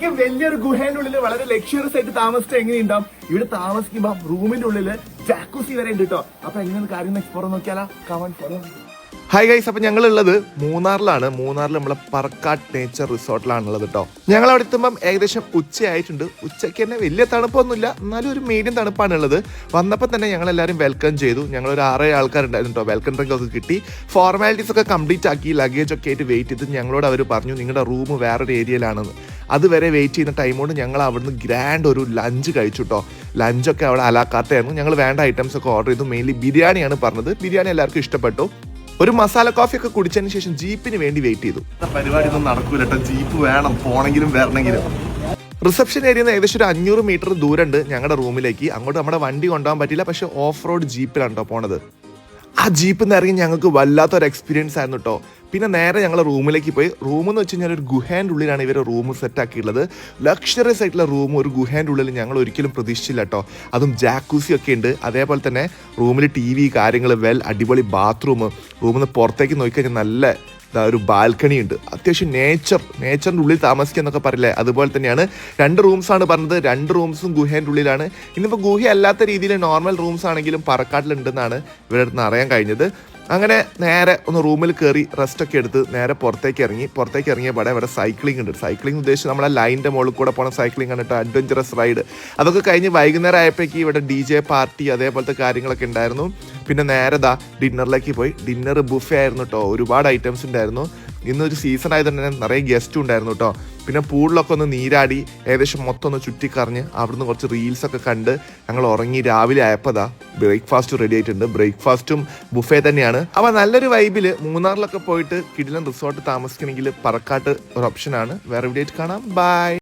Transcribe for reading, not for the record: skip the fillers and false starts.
ശരിക്കും വലിയൊരു ഗുഹേന്റെ ഉള്ളിൽ വളരെ ലക്ഷറിയസ് ആയിട്ട് താമസിച്ചാൽ എങ്ങനെയുണ്ടാവും? ഇവിടെ താമസിക്കുമ്പോ റൂമിന്റെ ഉള്ളില് ജാക്കൂസി വരെ ഉണ്ട് കേട്ടോ. അപ്പൊ എങ്ങനെയാണ് കാര്യം എക്സ്പ്ലോർ നോക്കിയാലോ? Come on follow. ഹായ് ഗൈസ്, അപ്പൊ ഞങ്ങളുള്ളത് മൂന്നാറിലാണ്. മൂന്നാറിൽ നമ്മളെ പറക്കാട്ട് നേച്ചർ റിസോർട്ടിലാണുള്ളത് കേട്ടോ. ഞങ്ങൾ അവിടെ എത്തുമ്പം ഏകദേശം ഉച്ചയായിട്ടുണ്ട്. ഉച്ചയ്ക്ക് തന്നെ വലിയ തണുപ്പൊന്നുമില്ല, എന്നാലും ഒരു മീഡിയം തണുപ്പാണ് ഉള്ളത്. വന്നപ്പോൾ തന്നെ ഞങ്ങളെല്ലാവരും വെൽക്കം ചെയ്തു. ഞങ്ങളൊരു 6 ആൾക്കാരുണ്ടായിരുന്നു കേട്ടോ. വെൽക്കം ഡ്രിങ്ക് ഒക്കെ കിട്ടി. ഫോർമാലിറ്റീസ് ഒക്കെ കംപ്ലീറ്റ് ആക്കി ലഗേജ് ഒക്കെ ആയിട്ട് വെയിറ്റ് ചെയ്ത് ഞങ്ങളോട് അവർ പറഞ്ഞു നിങ്ങളുടെ റൂം വേറൊരു ഏരിയയിലാണെന്ന്. അതുവരെ വെയിറ്റ് ചെയ്യുന്ന ടൈം കൊണ്ട് ഞങ്ങൾ അവിടുന്ന് ഗ്രാൻഡ് ഒരു ലഞ്ച് കഴിച്ചു കേട്ടോ. ലഞ്ചൊക്കെ അവിടെ അലാക്കാത്തായിരുന്നു. ഞങ്ങൾ വേണ്ട ഐറ്റംസ് ഒക്കെ ഓർഡർ ചെയ്തു. മെയിൻലി ബിരിയാണിയാണ് പറഞ്ഞത്. ബിരിയാണി എല്ലാവർക്കും ഇഷ്ടപ്പെട്ടു. ഒരു മസാല കോഫി ഒക്കെ കുടിച്ചതിന് ശേഷം ജീപ്പിന് വേണ്ടി വെയിറ്റ് ചെയ്തു. പരിപാടി ഒന്നും നടക്കൂല കേട്ടോ. ജീപ്പ് വേണം, പോണെങ്കിലും വരണമെങ്കിലും. റിസപ്ഷൻ ഏരിയയിൽ നിന്ന് ഏകദേശം ഒരു 500 മീറ്റർ ദൂരമുണ്ട് ഞങ്ങളുടെ റൂമിലേക്ക്. അങ്ങോട്ട് നമ്മുടെ വണ്ടി കൊണ്ടുപോകാൻ പറ്റില്ല, പക്ഷെ ഓഫ് റോഡ് ജീപ്പിലാണ് കേട്ടോ പോണത്. ആ ജീപ്പിൽ നിന്ന് ഇറങ്ങി ഞങ്ങൾക്ക് വല്ലാത്തൊരു എക്സ്പീരിയൻസ് ആയിരുന്നു കേട്ടോ. പിന്നെ നേരെ ഞങ്ങൾ റൂമിലേക്ക് പോയി. റൂം എന്ന് വെച്ച് കഴിഞ്ഞാൽ ഒരു ഗുഹേൻ്റെ ഉള്ളിലാണ് ഇവർ റൂം സെറ്റ് ആക്കിയിട്ടുള്ളത്. ലക്ഷറിയസ് ആയിട്ടുള്ള റൂം ഒരു ഗുഹേൻ്റെ ഉള്ളിൽ ഞങ്ങൾ ഒരിക്കലും പ്രതീക്ഷിച്ചില്ല കേട്ടോ. അതും ജാക്കൂസി ഒക്കെ ഉണ്ട്. അതേപോലെ തന്നെ റൂമിൽ TV കാര്യങ്ങൾ, അടിപൊളി ബാത്റൂം. റൂമിൽ നിന്ന് പുറത്തേക്ക് നോക്കിക്കഴിഞ്ഞാൽ നല്ല ഒരു ബാൽക്കണി ഉണ്ട്. അത്യാവശ്യം നേച്ചറിൻ്റെ ഉള്ളിൽ താമസിക്കുക എന്നൊക്കെ പറയില്ലേ, അതുപോലെ തന്നെയാണ്. 2 റൂംസാണ് പറഞ്ഞത്. 2 റൂംസും ഗുഹേൻ്റെ ഉള്ളിലാണ്. ഇന്നിപ്പോൾ ഗുഹ അല്ലാത്ത രീതിയിൽ നോർമൽ റൂംസ് ആണെങ്കിലും പറക്കാട്ടിലുണ്ടെന്നാണ് ഇവരുടെ അടുത്ത് അറിയാൻ കഴിഞ്ഞത്. അങ്ങനെ നേരെ ഒന്ന് റൂമിൽ കയറി റെസ്റ്റൊക്കെ എടുത്ത് നേരെ പുറത്തേക്ക് ഇറങ്ങിയ പാടെ ഇവിടെ സൈക്ലിംഗ് ഉണ്ട്. സൈക്ലിംഗ് ഉദ്ദേശിച്ച് നമ്മളെ ലൈനിൻ്റെ മുകളിൽ കൂടെ പോണ സൈക്ലിംഗ് ആണ് കേട്ടോ. Adventurous ride. അതൊക്കെ കഴിഞ്ഞ് വൈകുന്നേരം ആയപ്പോഴേക്ക് ഇവിടെ DJ പാർട്ടി അതേപോലത്തെ കാര്യങ്ങളൊക്കെ ഉണ്ടായിരുന്നു. പിന്നെ നേരെ ഡിന്നറിലേക്ക് പോയി. ഡിന്നർ ബുഫേ ആയിരുന്നു കേട്ടോ. ഒരുപാട് ഐറ്റംസ് ഉണ്ടായിരുന്നു. ഇന്നൊരു സീസൺ ആയതുകൊണ്ട് തന്നെ നിറയെ ഗസ്റ്റും ഉണ്ടായിരുന്നു കേട്ടോ. പിന്നെ പൂളിലൊക്കെ ഒന്ന് നീരാടി ഏകദേശം മൊത്തം ഒന്ന് ചുറ്റിക്കറിഞ്ഞ് അവിടുന്ന് കുറച്ച് റീൽസൊക്കെ കണ്ട് ഞങ്ങൾ ഉറങ്ങി. രാവിലെ ആയപ്പോൾ ബ്രേക്ക്ഫാസ്റ്റ് റെഡി ആയിട്ടുണ്ട്. ബ്രേക്ക്ഫാസ്റ്റും ബുഫേ തന്നെയാണ്. അപ്പോൾ നല്ലൊരു വൈബിൽ മൂന്നാറിലൊക്കെ പോയിട്ട് കിടിലൻ റിസോർട്ട് താമസിക്കണമെങ്കിൽ പറക്കാട്ട് ഒരു ഓപ്ഷനാണ്. വേറെ വീഡിയോ കാണാം. ബൈ.